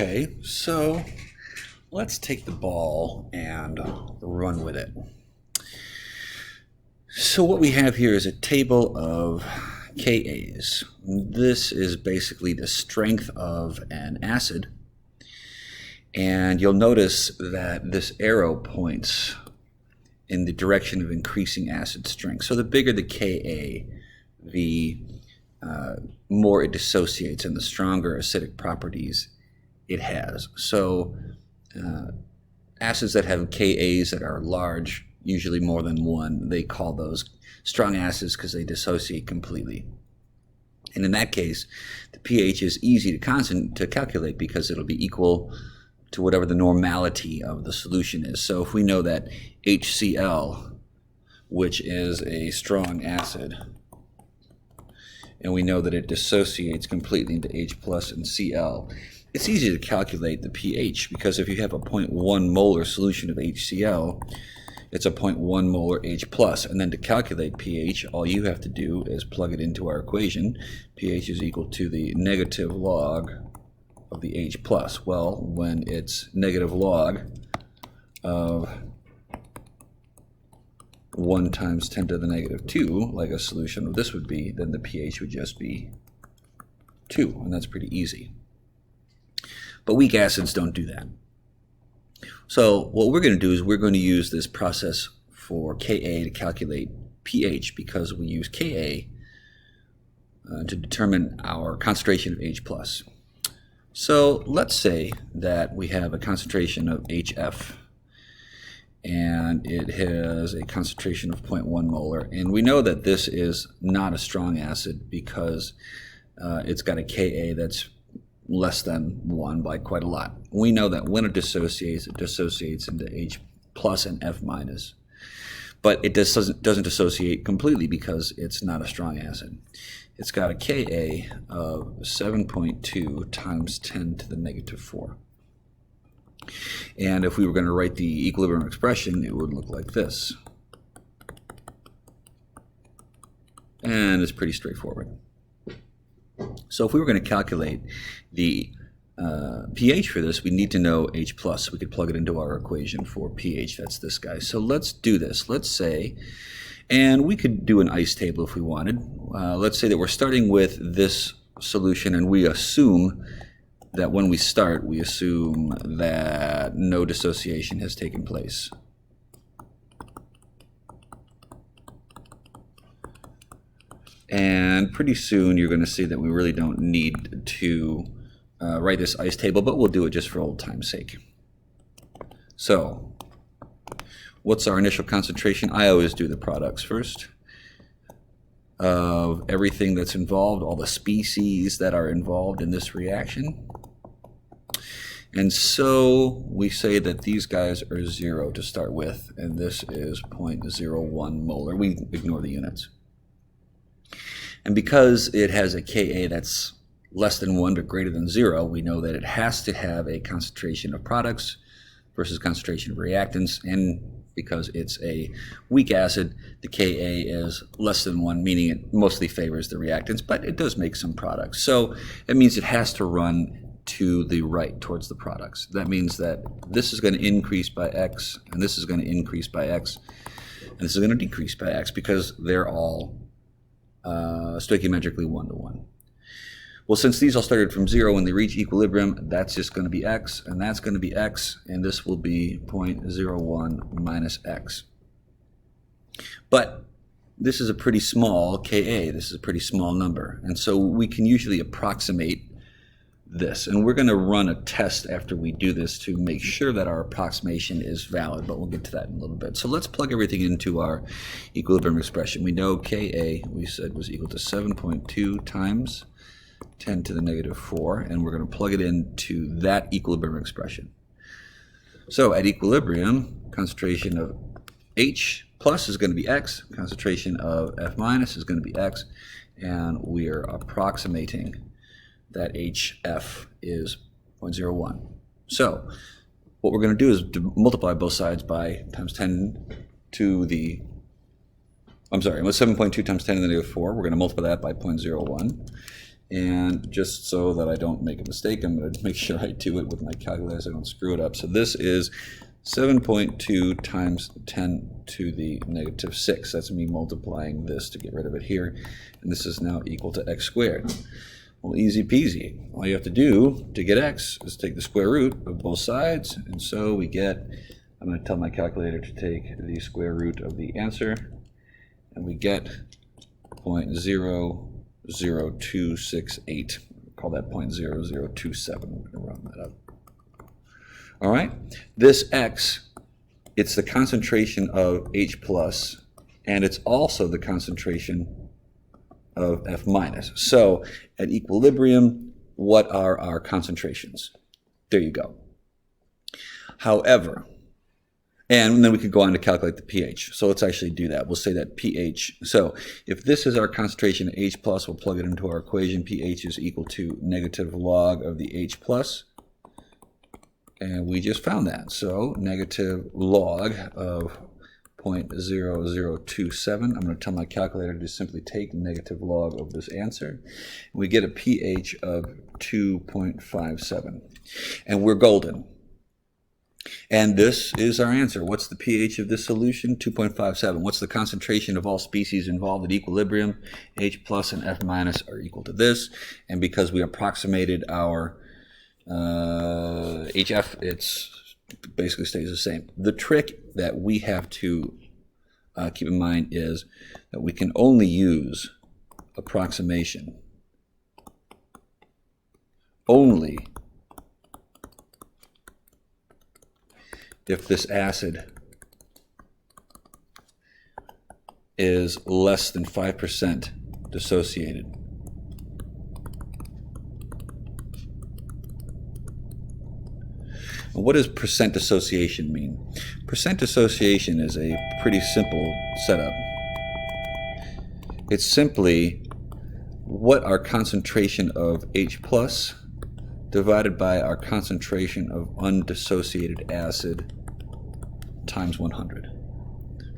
Okay, so let's take the ball and run with it. So what we have here is a table of Kas. This is basically the strength of an acid. And you'll notice that this arrow points in the direction of increasing acid strength. So the bigger the Ka, the more it dissociates and the stronger acidic properties it has. So acids that have Kas that are large, usually more than one, they call those strong acids because they dissociate completely. And in that case, the pH is easy to calculate because it'll be equal to whatever the normality of the solution is. So if we know that HCl, which is a strong acid, and we know that it dissociates completely into H plus and Cl, it's easy to calculate the pH because if you have a 0.1 molar solution of HCl, it's a 0.1 molar H plus. And then to calculate pH, all you have to do is plug it into our equation. pH is equal to the negative log of the H plus. Well, when it's negative log of 1 times 10 to the negative 2, like a solution of this would be, then the pH would just be 2, and that's pretty easy. But weak acids don't do that. So what we're going to do is we're going to use this process for Ka to calculate pH because we use Ka to determine our concentration of H plus. So let's say that we have a concentration of HF and it has a concentration of 0.1 molar, and we know that this is not a strong acid because it's got a Ka that's less than 1 by quite a lot. We know that when it dissociates into H plus and F minus, but it doesn't dissociate completely because it's not a strong acid. It's got a Ka of 7.2 times 10 to the negative 4. And if we were going to write the equilibrium expression, it would look like this. And it's pretty straightforward. So if we were going to calculate the pH for this, we need to know H plus. We could plug it into our equation for pH. That's this guy. So let's do this. Let's say, and we could do an ice table if we wanted. Let's say that we're starting with this solution, and we assume that when we start, we assume that no dissociation has taken place. And pretty soon you're going to see that we really don't need to write this ice table, but we'll do it just for old time's sake. So what's our initial concentration? I always do the products first of everything that's involved, all the species that are involved in this reaction. And so we say that these guys are 0 to start with, and this is 0.01 molar. We ignore the units. And because it has a Ka that's less than 1 but greater than 0, we know that it has to have a concentration of products versus concentration of reactants. And because it's a weak acid, the Ka is less than 1, meaning it mostly favors the reactants, but it does make some products. So it means it has to run to the right towards the products. That means that this is going to increase by X, and this is going to increase by X, and this is going to decrease by X because they're all stoichiometrically 1 to 1. Well, since these all started from 0 when they reach equilibrium, that's just going to be X, and that's going to be X, and this will be 0.01 minus X. But this is a pretty small Ka. This is a pretty small number, and so we can usually approximate this. And we're going to run a test after we do this to make sure that our approximation is valid, but we'll get to that in a little bit. So let's plug everything into our equilibrium expression. We know Ka, we said, was equal to 7.2 times 10 to the negative 4, and we're going to plug it into that equilibrium expression. So at equilibrium, concentration of H plus is going to be X, concentration of F minus is going to be X, and we are approximating that HF is 0.01. So what we're going to do is to multiply both sides by times 10 to the, with 7.2 times 10 to the negative 4. We're going to multiply that by 0.01. And just so that I don't make a mistake, I'm going to make sure I do it with my calculator so I don't screw it up. So this is 7.2 times 10 to the negative 6. That's me multiplying this to get rid of it here. And this is now equal to x squared. Well, easy peasy. All you have to do to get x is take the square root of both sides. And so we get, I'm going to tell my calculator to take the square root of the answer. And we get 0.00268. Call that 0.0027. We're going to round that up. All right. This x, it's the concentration of H plus, and it's also the concentration of F minus. So at equilibrium, what are our concentrations? There you go. However, and then we could go on to calculate the pH. So let's actually do that. We'll say that pH. So if this is our concentration H plus, we'll plug it into our equation. pH is equal to negative log of the H plus. And we just found that. So negative log of 0.0027. I'm going to tell my calculator to simply take negative log of this answer. We get a pH of 2.57. And we're golden. And this is our answer. What's the pH of this solution? 2.57. What's the concentration of all species involved at equilibrium? H plus and F minus are equal to this. And because we approximated our HF, it's basically stays the same. The trick that we have to keep in mind is that we can only use approximation only if this acid is less than 5% dissociated. What does percent dissociation mean? Percent dissociation is a pretty simple setup. It's simply what our concentration of H plus divided by our concentration of undissociated acid times 100.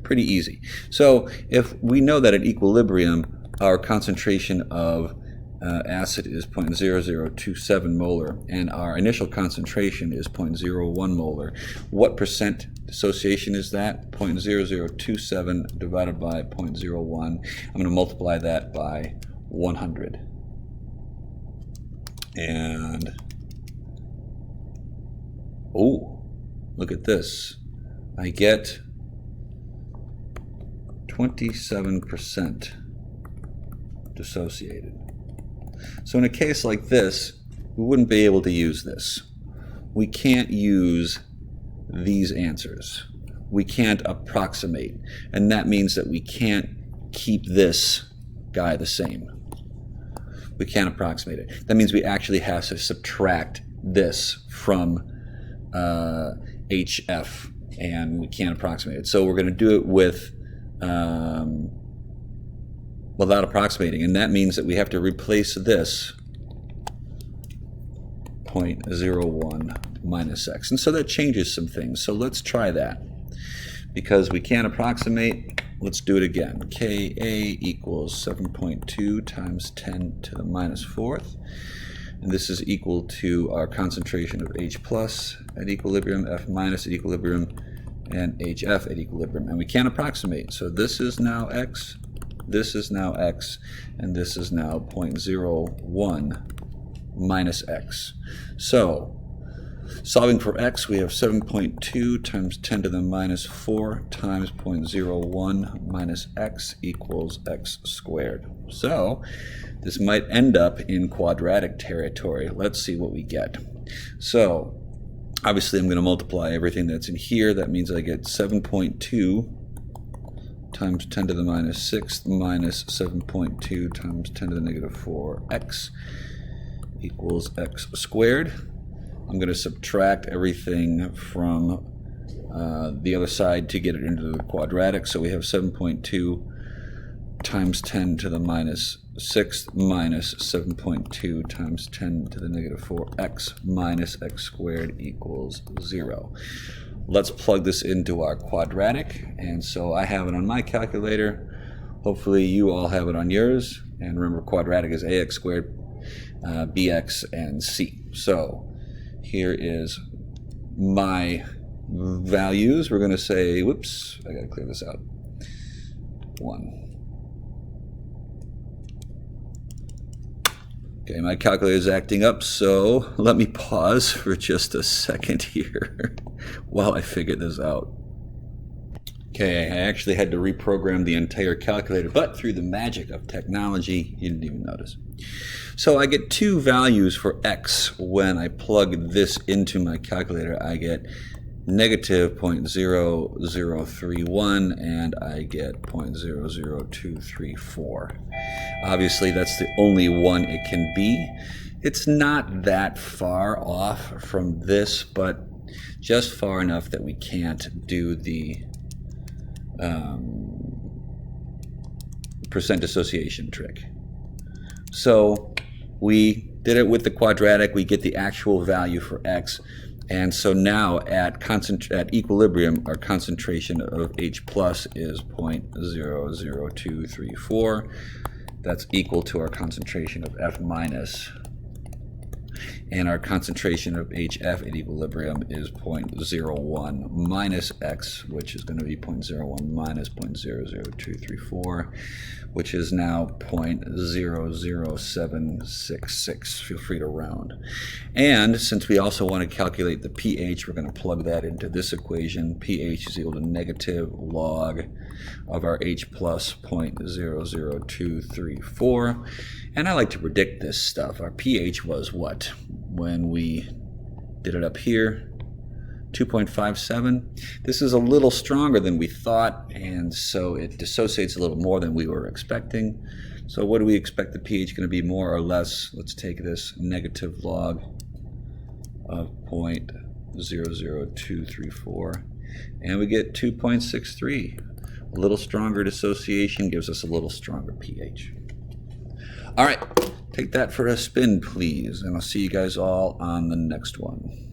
Pretty easy. So if we know that at equilibrium our concentration of acid is 0.0027 molar and our initial concentration is 0.01 molar, what percent dissociation is that? 0.0027 divided by 0.01. I'm going to multiply that by 100. And, oh, look at this. I get 27% dissociated. So in a case like this, we wouldn't be able to use this. We can't use these answers. We can't approximate. And that means that we can't keep this guy the same. We can't approximate it. That means we actually have to subtract this from HF, and we can't approximate it. So we're going to do it with without approximating, and that means that we have to replace this 0.01 minus x. And so that changes some things. So let's try that. Because we can't approximate, let's do it again. Ka equals 7.2 times 10 to the minus fourth. And this is equal to our concentration of H plus at equilibrium, F minus at equilibrium, and HF at equilibrium. And we can't approximate. So this is now x, this is now x, and this is now 0.01 minus x. So solving for x, we have 7.2 times 10 to the minus 4 times 0.01 minus x equals x squared. So this might end up in quadratic territory. Let's see what we get. So obviously I'm going to multiply everything that's in here. That means I get 7.2 times 10 to the minus 6 minus 7.2 times 10 to the negative 4x equals x squared. I'm going to subtract everything from the other side to get it into the quadratic. So we have 7.2 times 10 to the minus 6 minus 7.2 times 10 to the negative 4x minus x squared equals 0. Let's plug this into our quadratic. And so I have it on my calculator. Hopefully you all have it on yours. And remember, quadratic is ax squared Bx, and C. So here is my values. We're going to say, whoops, I got to clear this out. 1. Okay, my calculator is acting up, so let me pause for just a second here while I figure this out. Okay, I actually had to reprogram the entire calculator, but through the magic of technology, you didn't even notice. So I get two values for x when I plug this into my calculator. I get negative 0.0031 and I get 0.00234. Obviously, that's the only one it can be. It's not that far off from this, but just far enough that we can't do the percent dissociation trick. So we did it with the quadratic. We get the actual value for x. And so now at equilibrium, our concentration of H plus is 0.00234. That's equal to our concentration of F minus. And our concentration of HF at equilibrium is 0.01 minus X, which is going to be 0.01 minus 0.00234, which is now 0.00766. Feel free to round. And since we also want to calculate the pH, we're going to plug that into this equation. pH is equal to negative log of our H plus 0.00234. And I like to predict this stuff. Our pH was what? When we did it up here, 2.57. This is a little stronger than we thought, and so it dissociates a little more than we were expecting. So what do we expect the pH going to be, more or less? Let's take this negative log of 0.00234, and we get 2.63. A little stronger dissociation gives us a little stronger pH. All right, take that for a spin, please, and I'll see you guys all on the next one.